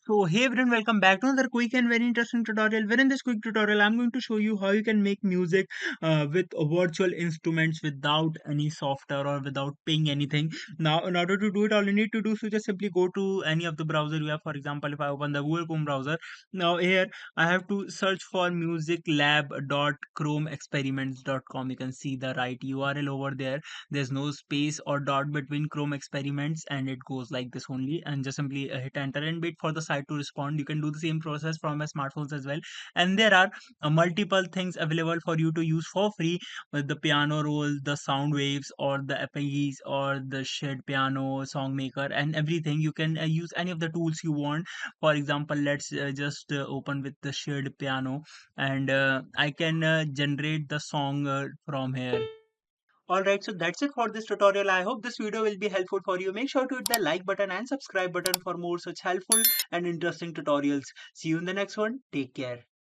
So hey everyone, welcome back to another quick and very interesting tutorial. Where in this quick tutorial, I'm going to show you how you can make music with virtual instruments without any software or without paying anything. Now, in order to do it, all you need to do is to just simply go to any of the browser you have. For example, if I open the Google Chrome browser, now here I have to search for musiclab.chromeexperiments.com. You can see the right URL over there. There's no space or dot between Chrome experiments, and it goes like this only, and just simply hit enter and wait for the site to respond. You can do the same process from your smartphones as well, and there are multiple things available for you to use for free, with the piano roll, the sound waves, or the APIs, or the shared piano song maker, and everything. You can use any of the tools you want. For example, let's just open with the shared piano, and I can generate the song from here. Alright, so that's it for this tutorial. I hope this video will be helpful for you. Make sure to hit the like button and subscribe button for more such helpful and interesting tutorials. See you in the next one. Take care.